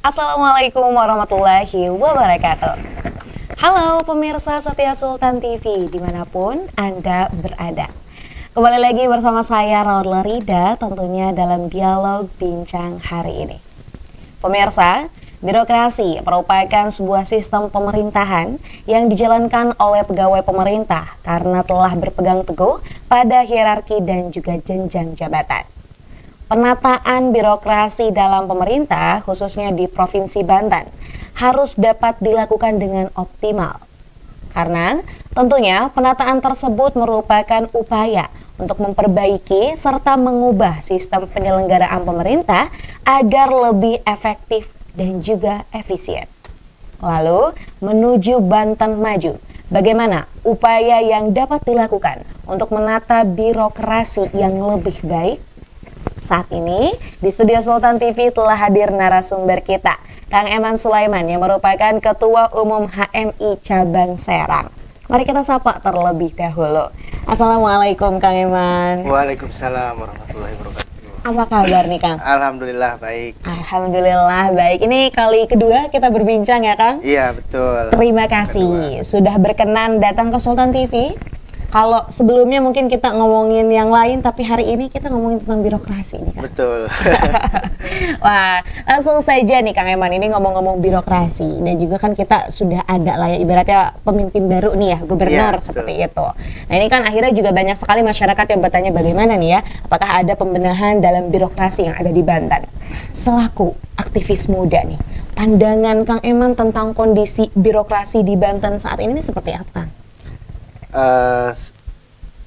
Assalamualaikum warahmatullahi wabarakatuh. Halo pemirsa Setia Sultan TV dimanapun Anda berada. Kembali lagi bersama saya Raudla Rida tentunya dalam dialog bincang hari ini. Pemirsa, birokrasi merupakan sebuah sistem pemerintahan yang dijalankan oleh pegawai pemerintah karena telah berpegang teguh pada hierarki dan juga jenjang jabatan. Penataan birokrasi dalam pemerintah, khususnya di Provinsi Banten, harus dapat dilakukan dengan optimal. Karena tentunya penataan tersebut merupakan upaya untuk memperbaiki serta mengubah sistem penyelenggaraan pemerintah agar lebih efektif dan juga efisien. Lalu, menuju Banten Maju, bagaimana upaya yang dapat dilakukan untuk menata birokrasi yang lebih baik? Saat ini di Studio Sultan TV telah hadir narasumber kita, Kang Eman Sulaiman yang merupakan Ketua Umum HMI Cabang Serang. Mari kita sapa terlebih dahulu. Assalamualaikum Kang Eman. Waalaikumsalam warahmatullahi wabarakatuh. Apa kabar nih Kang? Alhamdulillah baik. Alhamdulillah baik. Ini kali kedua kita berbincang ya Kang? Iya betul. Terima kasih sudah berkenan datang ke Sultan TV. Kalau sebelumnya mungkin kita ngomongin yang lain, tapi hari ini kita ngomongin tentang birokrasi nih Kang. Betul. Wah, langsung saja nih Kang Eman, ini ngomong-ngomong birokrasi. Dan juga kan kita sudah ada lah ya, ibaratnya pemimpin baru nih ya, gubernur ya, seperti itu. Nah ini kan akhirnya juga banyak sekali masyarakat yang bertanya bagaimana nih ya, apakah ada pembenahan dalam birokrasi yang ada di Banten. Selaku aktivis muda nih, pandangan Kang Eman tentang kondisi birokrasi di Banten saat ini seperti apa?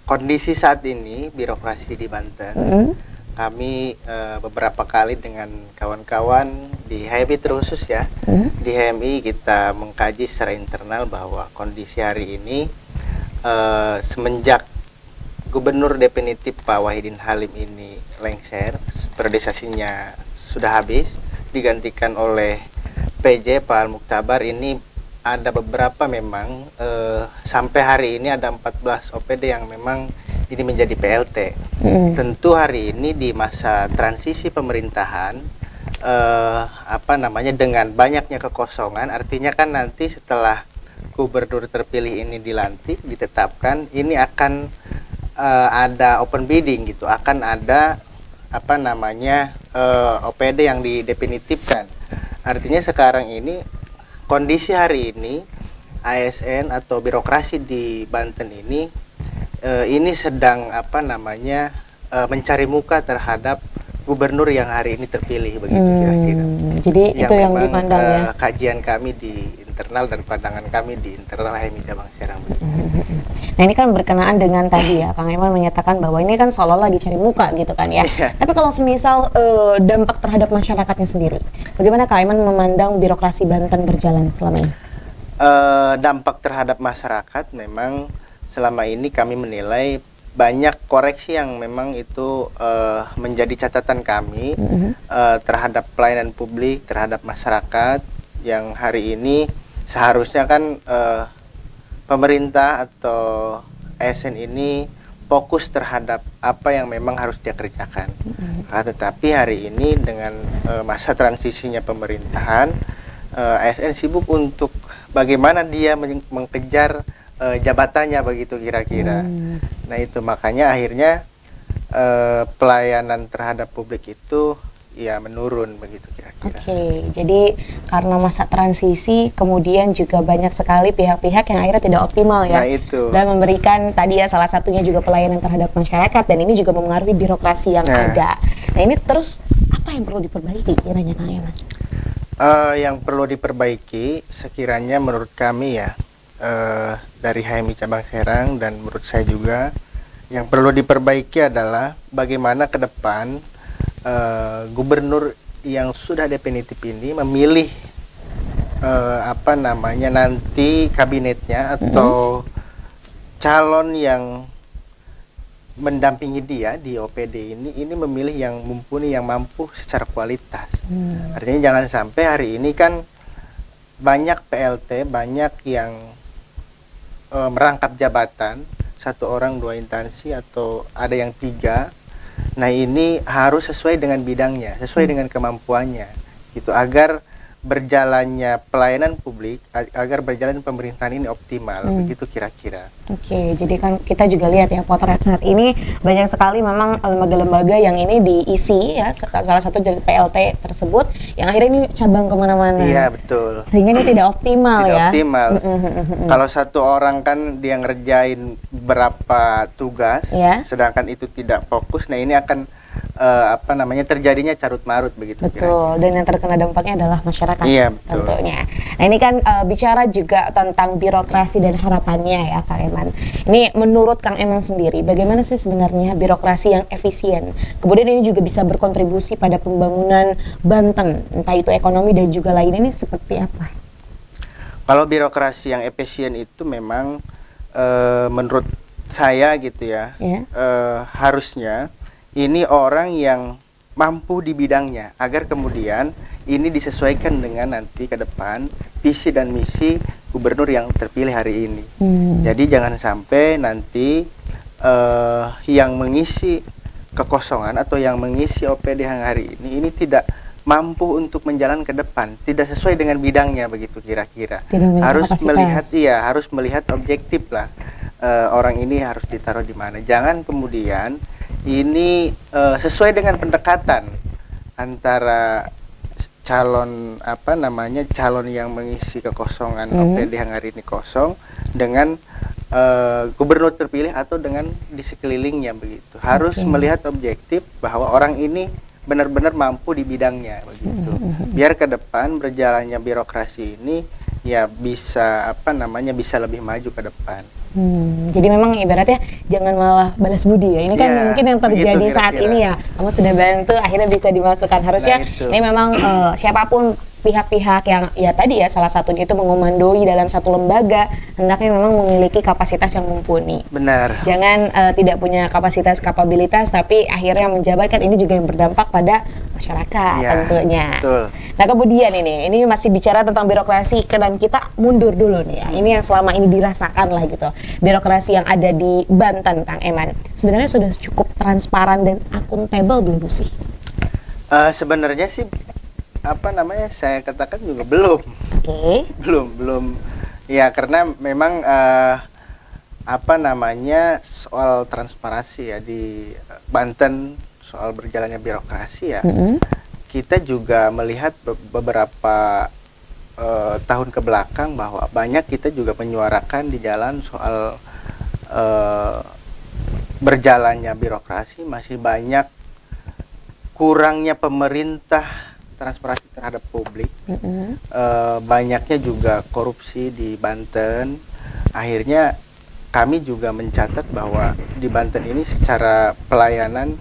Kondisi saat ini birokrasi di Banten, kami beberapa kali dengan kawan-kawan di HMI terkhusus ya, di HMI kita mengkaji secara internal bahwa kondisi hari ini semenjak Gubernur definitif Pak Wahidin Halim ini lengser, periodisasinya sudah habis, digantikan oleh PJ Pak Al-Muktabar, ini ada beberapa memang sampai hari ini ada 14 OPD yang memang ini menjadi PLT. Tentu hari ini di masa transisi pemerintahan dengan banyaknya kekosongan, artinya kan nanti setelah gubernur terpilih ini dilantik, ditetapkan, ini akan ada open bidding gitu, akan ada OPD yang didefinitifkan. Artinya sekarang ini kondisi hari ini ASN atau birokrasi di Banten ini sedang mencari muka terhadap gubernur yang hari ini terpilih begitu kira-kira. Jadi itu yang dipandang ya. Kajian kami di internal dan pandangan kami di internal HMI Cabang Serang. Nah ini kan berkenaan dengan tadi ya, Kang Eman menyatakan bahwa ini kan seolah lagi cari muka gitu kan ya. Tapi kalau semisal dampak terhadap masyarakatnya sendiri, bagaimana Kang Eman memandang birokrasi Banten berjalan selama ini? Dampak terhadap masyarakat memang selama ini kami menilai banyak koreksi yang memang itu menjadi catatan kami terhadap pelayanan publik, terhadap masyarakat yang hari ini seharusnya kan pemerintah atau ASN ini fokus terhadap apa yang memang harus dia kerjakan. Tetapi hari ini dengan masa transisinya pemerintahan, ASN sibuk untuk bagaimana dia mengejar jabatannya begitu kira-kira. Nah itu makanya akhirnya pelayanan terhadap publik itu ya menurun begitu kira-kira. Oke, jadi karena masa transisi kemudian juga banyak sekali pihak-pihak yang akhirnya tidak optimal ya. Nah itu. Dan memberikan tadi ya salah satunya juga pelayanan terhadap masyarakat, dan ini juga mempengaruhi birokrasi yang ada. Nah ini terus apa yang perlu diperbaiki kiranya Kang Eman? Yang perlu diperbaiki sekiranya menurut kami ya, dari HMI Cabang Serang dan menurut saya juga yang perlu diperbaiki adalah bagaimana ke depan gubernur yang sudah definitif ini memilih nanti kabinetnya atau calon yang mendampingi dia di OPD ini memilih yang mumpuni, yang mampu secara kualitas. Artinya jangan sampai hari ini kan banyak PLT, banyak yang merangkap jabatan, satu orang dua instansi atau ada yang tiga. Nah ini harus sesuai dengan bidangnya, sesuai dengan kemampuannya, gitu, agar berjalannya pelayanan publik, agar berjalan pemerintahan ini optimal, begitu kira-kira. Oke, jadi kan kita juga lihat ya potret saat ini banyak sekali memang lembaga-lembaga yang ini diisi ya, salah satu dari PLT tersebut yang akhirnya ini cabang kemana-mana. Iya, betul. Sehingga ini tidak optimal Tidak ya. optimal. Kalau satu orang kan dia ngerjain berapa tugas, Ya. sedangkan itu tidak fokus, nah ini akan terjadinya carut marut begitu. Betul, dan yang terkena dampaknya adalah masyarakat. Iya, betul. Tentunya. Nah ini kan bicara juga tentang birokrasi dan harapannya ya Kang Eman. Ini menurut Kang Eman sendiri, bagaimana sih sebenarnya birokrasi yang efisien? Kemudian ini juga bisa berkontribusi pada pembangunan Banten, entah itu ekonomi dan juga lainnya, ini seperti apa? Kalau birokrasi yang efisien itu memang menurut saya gitu ya, harusnya ini orang yang mampu di bidangnya, agar kemudian ini disesuaikan dengan nanti ke depan visi dan misi gubernur yang terpilih hari ini. Jadi jangan sampai nanti yang mengisi kekosongan atau yang mengisi OPD yang hari ini tidak mampu untuk menjalan ke depan, tidak sesuai dengan bidangnya begitu kira-kira. Harus melihat objektif lah, orang ini harus ditaruh di mana. Jangan kemudian ini sesuai dengan pendekatan antara calon calon yang mengisi kekosongan OPD yang hari ini kosong dengan gubernur terpilih atau dengan di sekelilingnya begitu. Harus melihat objektif bahwa orang ini benar-benar mampu di bidangnya begitu. Biar ke depan berjalannya birokrasi ini ya bisa bisa lebih maju ke depan. Jadi memang ibaratnya jangan malah balas budi ya. Ini kan mungkin yang terjadi saat ini ya. Kamu sudah bantu, akhirnya bisa dimasukkan. Harusnya ini memang siapapun pihak-pihak yang ya tadi ya salah satunya itu mengomandoi dalam satu lembaga hendaknya memang memiliki kapasitas yang mumpuni. Benar. Jangan tidak punya kapabilitas tapi akhirnya menjabatkan, ini juga yang berdampak pada masyarakat tentunya. Betul. Nah kemudian ini masih bicara tentang birokrasi dan kita mundur dulu nih ya. Ini yang selama ini dirasakan lah gitu. Birokrasi yang ada di Banten, Kang Eman. Sebenarnya sudah cukup transparan dan akuntabel belum sih? Sebenarnya sih saya katakan juga belum. Belum. Ya karena memang soal transparansi ya di Banten, soal berjalannya birokrasi ya. Kita juga melihat beberapa tahun ke belakang bahwa banyak kita juga menyuarakan di jalan soal berjalannya birokrasi, masih banyak kurangnya pemerintah transparansi terhadap publik, banyaknya juga korupsi di Banten. Akhirnya kami juga mencatat bahwa di Banten ini secara pelayanan,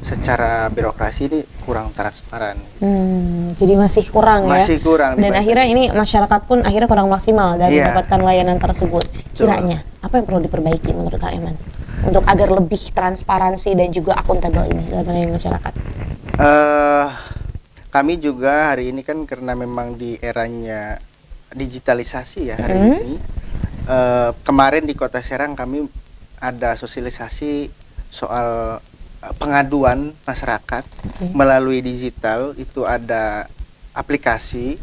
secara birokrasi ini kurang transparan. Jadi masih kurang ya? Masih kurang. Dan akhirnya ini masyarakat pun akhirnya kurang maksimal dari mendapatkan layanan tersebut. Kiranya, apa yang perlu diperbaiki menurut Kak Eman? Untuk agar lebih transparansi dan juga akuntabel ini dalam melayani masyarakat? Kami juga hari ini kan karena memang di eranya digitalisasi ya hari ini. Kemarin di Kota Serang kami ada sosialisasi soal pengaduan masyarakat melalui digital. Itu ada aplikasi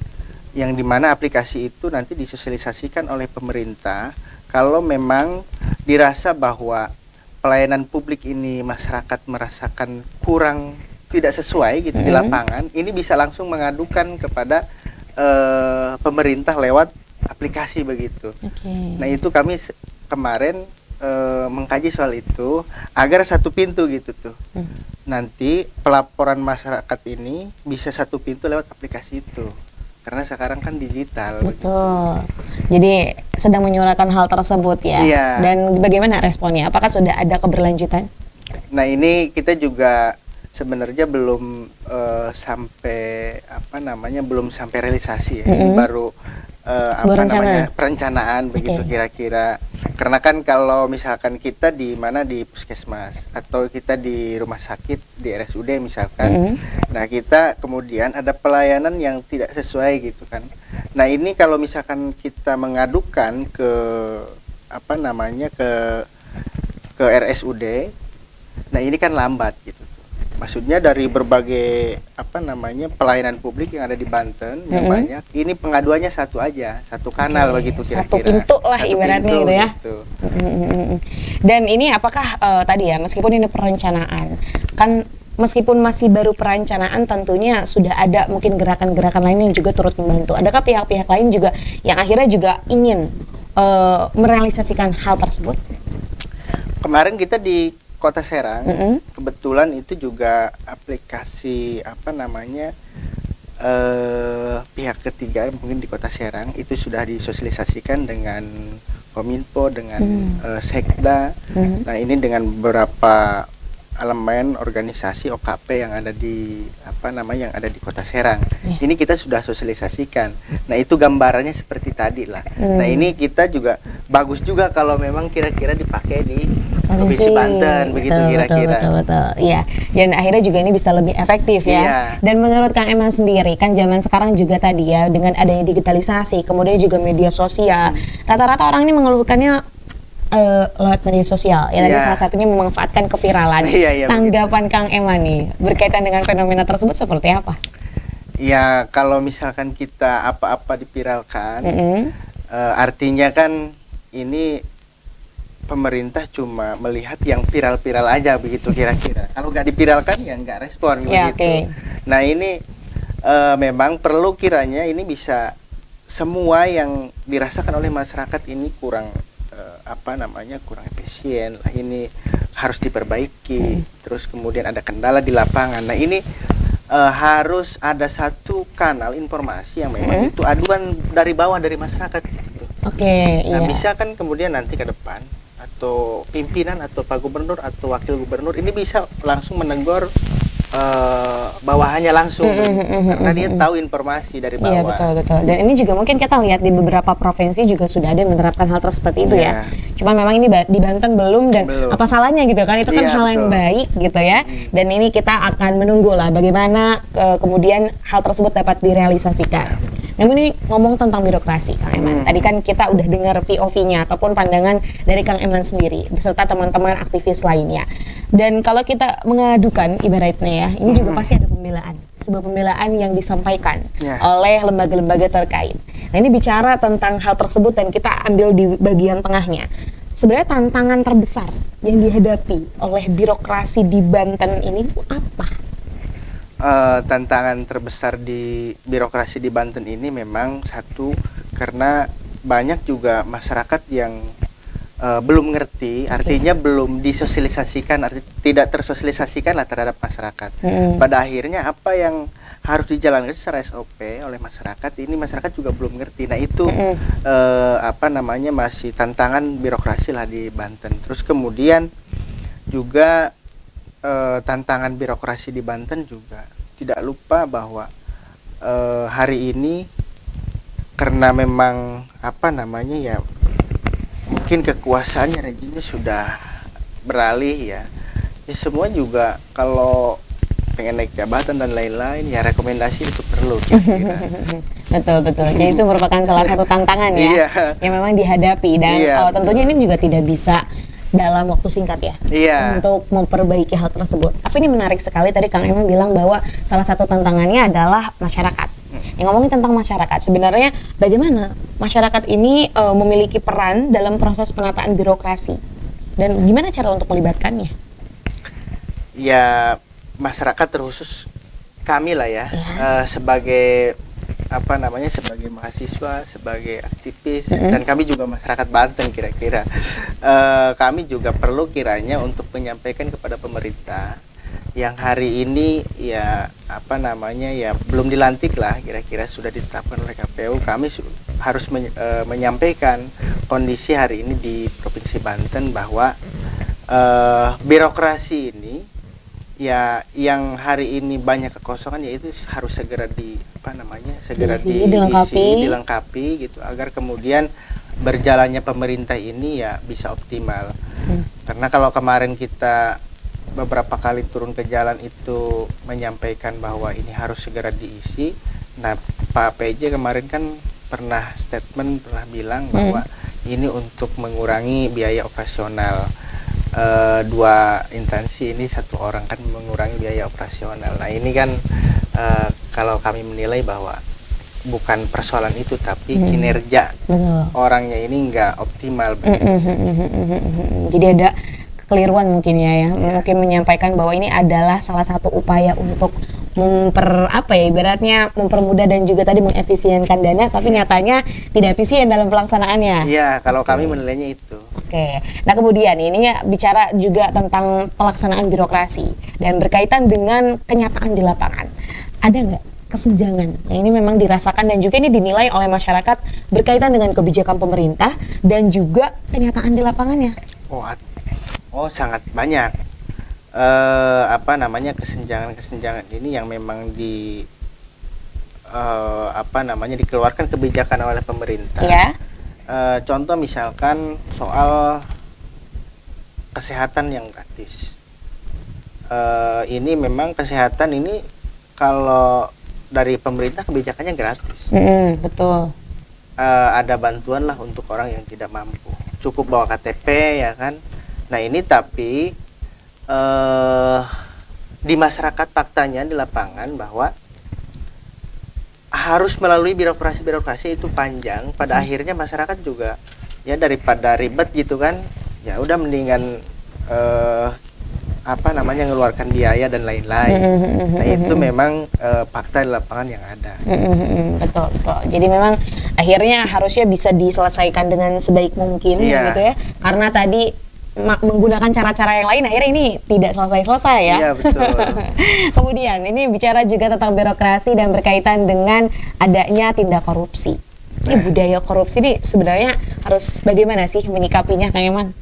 yang dimana aplikasi itu nanti disosialisasikan oleh pemerintah. Kalau memang dirasa bahwa pelayanan publik ini masyarakat merasakan kurang, tidak sesuai gitu di lapangan, ini bisa langsung mengadukan kepada pemerintah lewat aplikasi begitu. Nah itu kami kemarin mengkaji soal itu agar satu pintu gitu tuh. Nanti pelaporan masyarakat ini bisa satu pintu lewat aplikasi itu. Karena sekarang kan digital. Betul. Jadi sedang menyuarakan hal tersebut ya. Dan bagaimana responnya? Apakah sudah ada keberlanjutan? Nah ini kita juga sebenarnya belum sampai belum sampai realisasi ya. Ini baru perencanaan begitu kira-kira. Karena kan kalau misalkan kita di puskesmas atau kita di rumah sakit di RSUD misalkan, nah kita kemudian ada pelayanan yang tidak sesuai gitu kan. Nah ini kalau misalkan kita mengadukan ke ke RSUD, nah ini kan lambat gitu. maksudnya dari berbagai apa namanya pelayanan publik yang ada di Banten yang banyak, ini pengaduannya satu aja, satu kanal begitu kira-kira. Satu pintu lah satu ibaratnya pintu, gitu ya. Gitu. Dan ini apakah tadi ya, meskipun ini perencanaan, kan meskipun masih baru perencanaan, tentunya sudah ada mungkin gerakan-gerakan lain yang juga turut membantu. Adakah pihak-pihak lain juga yang akhirnya juga ingin merealisasikan hal tersebut? Kemarin kita di Kota Serang, kebetulan itu juga aplikasi apa namanya pihak ketiga mungkin di Kota Serang itu sudah disosialisasikan dengan Kominfo, dengan Sekda. Nah ini dengan beberapa elemen organisasi OKP yang ada di apa namanya yang ada di Kota Serang. Ini kita sudah sosialisasikan. Nah itu gambarannya seperti tadi lah. Nah ini kita juga bagus juga kalau memang kira-kira dipakai di Provinsi Banten begitu kira-kira. Betul. Iya. Dan akhirnya juga ini bisa lebih efektif ya. Iya. Dan menurut Kang Eman sendiri kan zaman sekarang juga tadi ya dengan adanya digitalisasi, kemudian juga media sosial. Rata-rata orang ini mengeluhkannya lewat media sosial ya, tadi salah satunya memanfaatkan keviralan. Tanggapan begitu. Kang Eman nih berkaitan dengan fenomena tersebut seperti apa? Ya kalau misalkan kita apa-apa dipiralkan, artinya kan ini pemerintah cuma melihat yang viral-viral aja begitu kira-kira. Kalau nggak dipiralkan ya nggak respon begitu. Nah ini memang perlu kiranya ini bisa semua yang dirasakan oleh masyarakat ini kurang apa namanya kurang efisien lah, ini harus diperbaiki. Terus kemudian ada kendala di lapangan. Nah ini harus ada satu kanal informasi yang memang itu aduan dari bawah dari masyarakat gitu. Nah bisa kan kemudian nanti ke depan atau pimpinan atau Pak Gubernur atau Wakil Gubernur ini bisa langsung menegur bawahannya langsung karena dia tahu informasi dari bawah. Iya betul. Dan ini juga mungkin kita lihat di beberapa provinsi juga sudah ada yang menerapkan hal seperti itu ya. Cuman memang ini di Banten belum dan apa salahnya gitu kan, itu kan hal yang baik gitu ya. Dan ini kita akan menunggu lah bagaimana kemudian hal tersebut dapat direalisasikan. Namun ini ngomong tentang birokrasi Kang Eman. Tadi kan kita udah dengar POV-nya ataupun pandangan dari Kang Eman sendiri beserta teman-teman aktivis lainnya. Dan kalau kita mengadukan ibaratnya ya, ini juga pasti ada pembelaan. Sebuah pembelaan yang disampaikan oleh lembaga-lembaga terkait. Nah ini bicara tentang hal tersebut dan kita ambil di bagian tengahnya. Sebenarnya tantangan terbesar yang dihadapi oleh birokrasi di Banten ini apa? Tantangan terbesar di birokrasi di Banten ini memang satu karena banyak juga masyarakat yang belum ngerti, artinya belum disosialisasikan, tidak tersosialisasikan lah terhadap masyarakat. Pada akhirnya apa yang harus dijalankan secara SOP oleh masyarakat ini masyarakat juga belum ngerti. Nah itu apa namanya masih tantangan birokrasi lah di Banten. Terus kemudian juga tantangan birokrasi di Banten juga tidak lupa bahwa hari ini karena memang apa namanya ya mungkin kekuasaannya rejimnya sudah beralih ya semua juga kalau pengen naik jabatan dan lain-lain ya rekomendasi itu perlu kira-kira. Betul. Jadi itu merupakan salah satu tantangan ya yang memang dihadapi dan tentunya ini juga tidak bisa dalam waktu singkat ya untuk memperbaiki hal tersebut. Tapi ini menarik sekali tadi Kang Eman bilang bahwa salah satu tantangannya adalah masyarakat. Yang ngomongin tentang masyarakat, sebenarnya bagaimana masyarakat ini memiliki peran dalam proses penataan birokrasi dan gimana cara untuk melibatkannya? Ya masyarakat terkhusus kami lah ya sebagai apa namanya sebagai mahasiswa, sebagai aktivis dan kami juga masyarakat Banten kira-kira kami juga perlu kiranya untuk menyampaikan kepada pemerintah yang hari ini ya apa namanya ya belum dilantik lah kira-kira sudah ditetapkan oleh KPU. Kami harus menyampaikan kondisi hari ini di Provinsi Banten bahwa birokrasi ini ya yang hari ini banyak kekosongan yaitu harus segera dilengkapi gitu agar kemudian berjalannya pemerintah ini ya bisa optimal. Karena kalau kemarin kita beberapa kali turun ke jalan itu menyampaikan bahwa ini harus segera diisi. Nah, Pak PJ kemarin kan pernah bilang bahwa ini untuk mengurangi biaya operasional. dua instansi ini satu orang kan mengurangi biaya operasional. Nah ini kan kalau kami menilai bahwa bukan persoalan itu tapi kinerja orangnya ini nggak optimal. Jadi ada kekeliruan mungkin ya, mungkin menyampaikan bahwa ini adalah salah satu upaya untuk ibaratnya mempermudah dan juga tadi mengefisienkan dana, tapi nyatanya tidak efisien dalam pelaksanaannya. Iya, kalau kami menilainya itu. Oke, nah kemudian ini ya bicara juga tentang pelaksanaan birokrasi dan berkaitan dengan kenyataan di lapangan. Ada nggak kesenjangan yang ini memang dirasakan dan juga ini dinilai oleh masyarakat berkaitan dengan kebijakan pemerintah dan juga kenyataan di lapangannya? Oh sangat banyak. Kesenjangan ini yang memang dikeluarkan kebijakan oleh pemerintah. Ya. Contoh misalkan soal kesehatan yang gratis. Ini memang kesehatan ini kalau dari pemerintah kebijakannya gratis. Betul. Ada bantuan lah untuk orang yang tidak mampu. Cukup bawa KTP ya kan. Nah ini tapi di masyarakat faktanya di lapangan bahwa harus melalui birokrasi itu panjang. Pada akhirnya masyarakat juga ya daripada ribet gitu kan, ya udah mendingan mengeluarkan biaya dan lain-lain. Nah itu memang fakta di lapangan yang ada. Betul. Jadi memang akhirnya harusnya bisa diselesaikan dengan sebaik mungkin gitu ya. Karena tadi menggunakan cara-cara yang lain akhirnya ini tidak selesai-selesai ya. Iya betul. Kemudian ini bicara juga tentang birokrasi dan berkaitan dengan adanya tindak korupsi. Ini budaya korupsi ini sebenarnya harus bagaimana sih menyikapinya, Kang Eman?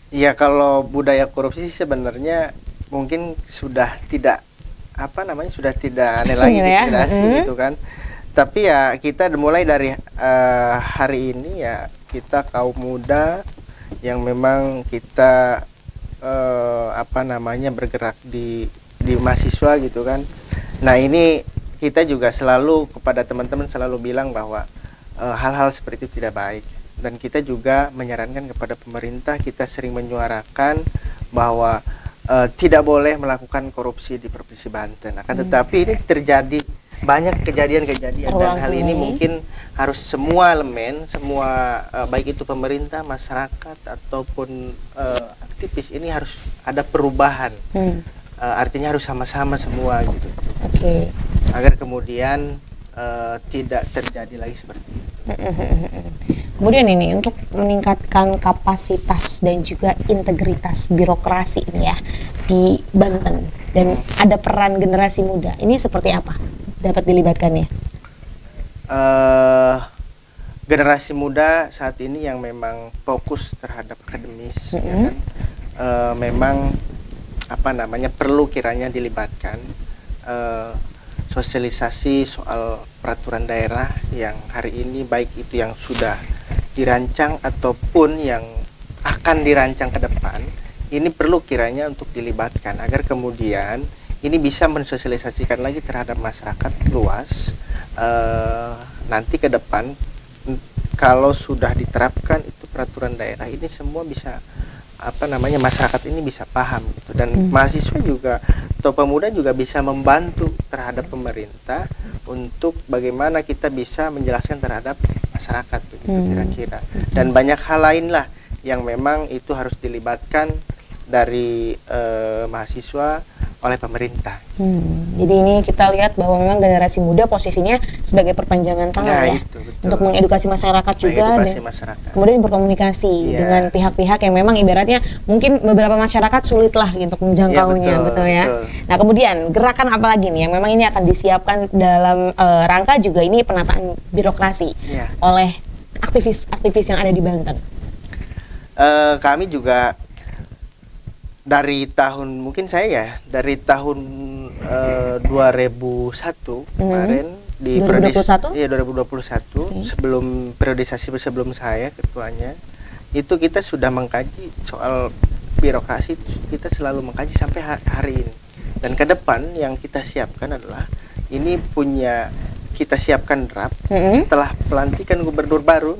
Ya kalau budaya korupsi sebenarnya mungkin sudah tidak sudah tidak aneh lagi degradasi gitu kan. Tapi ya kita mulai dari hari ini ya kita kaum muda yang memang kita bergerak di mahasiswa gitu kan. Nah ini kita juga selalu kepada teman-teman selalu bilang bahwa hal-hal seperti itu tidak baik. Dan kita juga menyarankan kepada pemerintah, kita sering menyuarakan bahwa tidak boleh melakukan korupsi di Provinsi Banten. Akan tetapi ini terjadi banyak kejadian-kejadian dan hal ini mungkin harus semua elemen, baik itu pemerintah, masyarakat ataupun aktivis ini harus ada perubahan. Artinya harus sama-sama semua gitu. Agar kemudian tidak terjadi lagi seperti itu. Kemudian ini untuk meningkatkan kapasitas dan juga integritas birokrasi ini ya di Banten dan ada peran generasi muda. Ini seperti apa dapat dilibatkannya? Generasi muda saat ini yang memang fokus terhadap akademis, ya kan? Memang perlu kiranya dilibatkan. Sosialisasi soal peraturan daerah yang hari ini baik itu yang sudah dirancang ataupun yang akan dirancang ke depan, ini perlu kiranya untuk dilibatkan agar kemudian ini bisa mensosialisasikan lagi terhadap masyarakat luas. Nanti ke depan kalau sudah diterapkan itu peraturan daerah ini semua bisa masyarakat ini bisa paham gitu, dan mahasiswa juga atau pemuda juga bisa membantu terhadap pemerintah untuk bagaimana kita bisa menjelaskan terhadap masyarakat begitu kira-kira. Dan banyak hal lain lah yang memang itu harus dilibatkan dari mahasiswa oleh pemerintah. Jadi ini kita lihat bahwa memang generasi muda posisinya sebagai perpanjangan tangan itu, untuk mengedukasi masyarakat juga dan kemudian berkomunikasi dengan pihak-pihak yang memang ibaratnya mungkin beberapa masyarakat sulit lah untuk menjangkaunya, betul ya. Nah kemudian gerakan apa lagi nih yang memang ini akan disiapkan dalam rangka juga ini penataan birokrasi oleh aktivis-aktivis yang ada di Banten? Kami juga dari tahun dari tahun 2001 kemarin di 2021 sebelum periodisasi sebelum saya ketuanya itu kita sudah mengkaji soal birokrasi, kita selalu mengkaji sampai hari ini. Dan ke depan yang kita siapkan adalah ini kita siapkan draft setelah pelantikan gubernur baru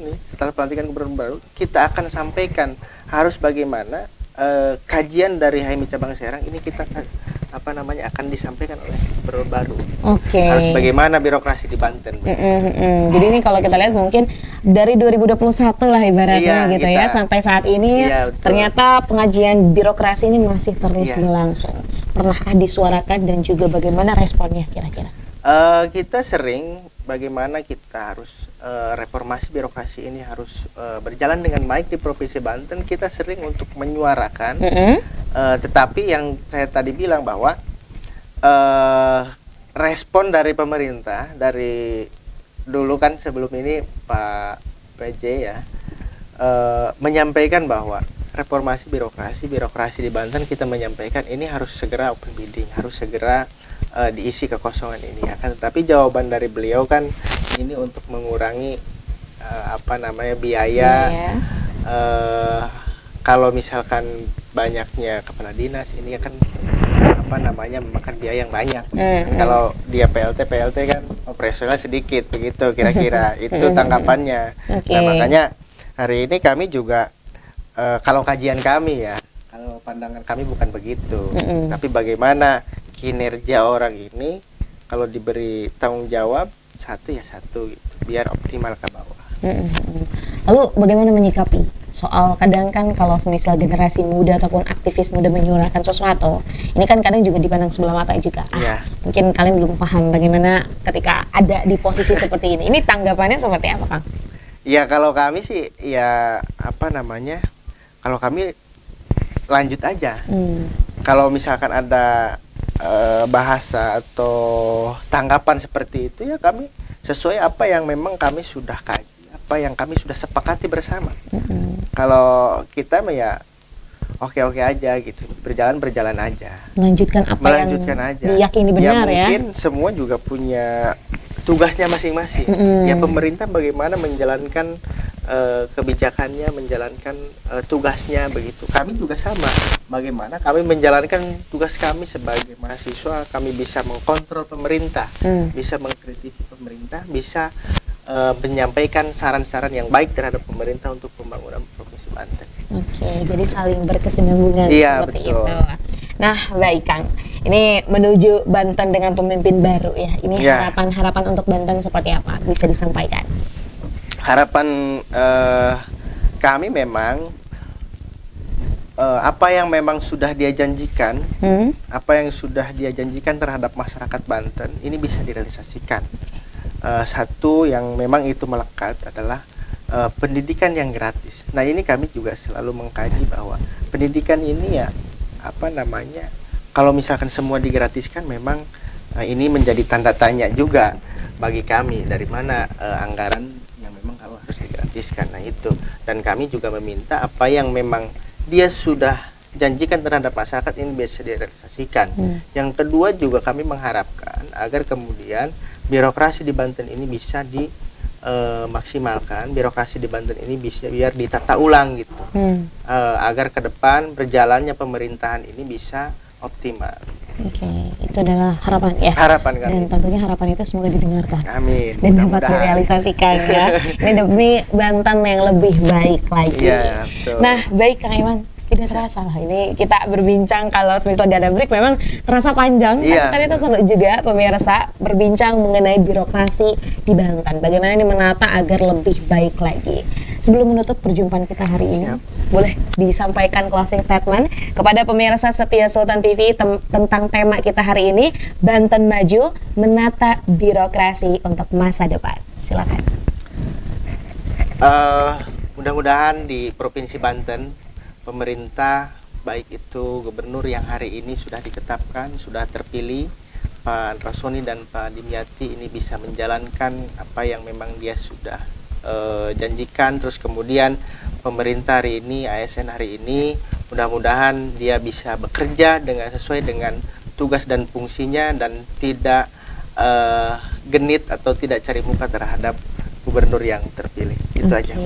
kita akan sampaikan harus bagaimana kajian dari HMI cabang Serang ini kita akan disampaikan oleh Gubernur baru. Oke. Harus bagaimana birokrasi di Banten. Jadi ini kalau kita lihat mungkin dari 2021 lah ibaratnya gitu ya sampai saat ini ternyata pengajian birokrasi ini masih terus berlangsung. Pernahkah disuarakan dan juga bagaimana responnya kira-kira? Kita sering bagaimana kita harus reformasi birokrasi ini harus berjalan dengan baik di Provinsi Banten. Kita sering untuk menyuarakan, tetapi yang saya tadi bilang bahwa respon dari pemerintah dari dulu kan sebelum ini Pak PJ ya menyampaikan bahwa reformasi birokrasi di Banten kita menyampaikan ini harus segera open bidding, harus segera diisi kekosongan ini. Akan tetapi jawaban dari beliau kan ini untuk mengurangi biaya. Kalau misalkan banyaknya kepala dinas ini akan memakan biaya yang banyak. Kalau dia PLT kan operasional sedikit begitu kira-kira. Itu tanggapannya. Nah, makanya hari ini kami juga kalau kajian kami ya, kalau pandangan kami bukan begitu. Tapi bagaimana kinerja orang ini kalau diberi tanggung jawab satu gitu, biar optimal ke bawah. Lalu bagaimana menyikapi soal kadang kan kalau misal generasi muda ataupun aktivis muda menyuarakan sesuatu, ini kan kadang juga dipandang sebelah mata juga. Mungkin kalian belum paham bagaimana ketika ada di posisi seperti ini. Ini tanggapannya seperti apa, Kang? Ya kalau kami sih ya kalau kami lanjut aja. Kalau misalkan ada bahasa atau tanggapan seperti itu ya kami sesuai apa yang memang kami sudah kaji, apa yang kami sudah sepakati bersama. Kalau kita ya oke aja gitu, berjalan aja, melanjutkan yang diyakini benar ya. Mungkin semua juga punya tugasnya masing-masing. Ya pemerintah bagaimana menjalankan kebijakannya, menjalankan tugasnya begitu. Kami juga sama. Bagaimana kami menjalankan tugas kami sebagai mahasiswa, kami bisa mengkontrol pemerintah, bisa mengkritisi pemerintah, bisa menyampaikan saran-saran yang baik terhadap pemerintah untuk pembangunan Provinsi Banten. Jadi saling berkesinambungan seperti betul. itu. Nah, baik Kang. Ini menuju Banten dengan pemimpin baru ya. Ini harapan-harapan untuk Banten seperti apa? Bisa disampaikan? Harapan kami memang apa yang memang sudah dia janjikan, terhadap masyarakat Banten ini bisa direalisasikan. Satu yang memang itu melekat adalah pendidikan yang gratis. Nah ini kami juga selalu mengkaji bahwa pendidikan ini ya kalau misalkan semua digratiskan memang ini menjadi tanda tanya juga bagi kami dari mana anggaran yang memang kalau harus digratiskan. Nah itu, dan kami juga meminta apa yang memang dia sudah janjikan terhadap masyarakat ini bisa direalisasikan. Yang kedua juga kami mengharapkan agar kemudian birokrasi di Banten ini bisa dimaksimalkan, birokrasi di Banten ini bisa biar ditata ulang gitu, agar ke depan berjalannya pemerintahan ini bisa optimal. Itu adalah harapan ya. Harapan kami. Dan tentunya harapan itu semoga didengarkan. Amin. Dan dapat direalisasikan ya. Ini demi Banten yang lebih baik lagi. Nah, baik Kang Iman. Tidak terasa lah, ini kita berbincang kalau semisal gak ada break memang terasa panjang. Tadi itu seru juga pemirsa berbincang mengenai birokrasi di Banten. Bagaimana ini menata agar lebih baik lagi. Sebelum menutup perjumpaan kita hari ini, boleh disampaikan closing statement kepada pemirsa setia Sultan TV tentang tema kita hari ini, Banten Maju Menata Birokrasi untuk Masa Depan. Silakan. Mudah-mudahan di Provinsi Banten pemerintah baik itu gubernur yang hari ini sudah ditetapkan, sudah terpilih, Pak Rasoni dan Pak Dimyati ini bisa menjalankan apa yang memang dia sudah janjikan. Terus kemudian pemerintah hari ini, ASN hari ini, mudah-mudahan dia bisa bekerja sesuai dengan tugas dan fungsinya dan tidak genit atau tidak cari muka terhadap gubernur yang terpilih. Itu aja.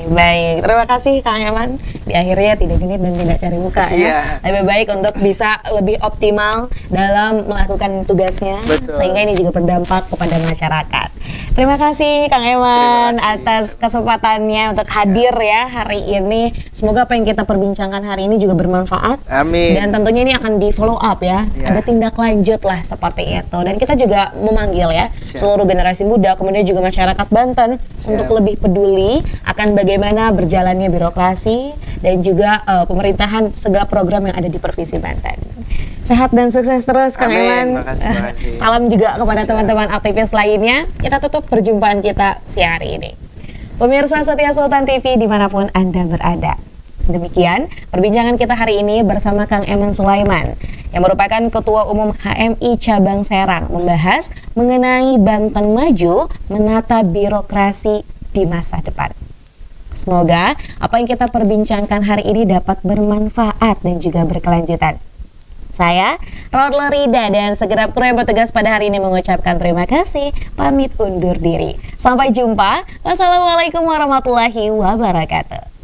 Baik, terima kasih Kang Iman. tapi akhirnya tidak genit dan tidak cari muka ya. Lebih baik untuk bisa lebih optimal dalam melakukan tugasnya. Betul. Sehingga ini juga berdampak kepada masyarakat. Terima kasih Kang Eman atas kesempatannya untuk hadir ya hari ini. Semoga apa yang kita perbincangkan hari ini juga bermanfaat. Amin. Dan tentunya ini akan di follow up ya. Ada tindak lanjut lah seperti itu. Dan kita juga memanggil ya seluruh generasi muda, kemudian juga masyarakat Banten untuk lebih peduli akan bagaimana berjalannya birokrasi dan juga pemerintahan segala program yang ada di Provinsi Banten. Sehat dan sukses terus Kang Eman. Makasih. Salam juga kepada teman-teman aktivis lainnya. Kita tutup perjumpaan kita siang hari ini. Pemirsa setia Sultan TV dimanapun Anda berada. Demikian perbincangan kita hari ini bersama Kang Eman Sulaiman yang merupakan Ketua Umum HMI Cabang Serang, membahas mengenai Banten maju menata birokrasi di masa depan. Semoga apa yang kita perbincangkan hari ini dapat bermanfaat dan juga berkelanjutan. Saya, Rodler Rida, dan segenap kru yang bertugas pada hari ini mengucapkan terima kasih, pamit undur diri. Sampai jumpa. Wassalamualaikum warahmatullahi wabarakatuh.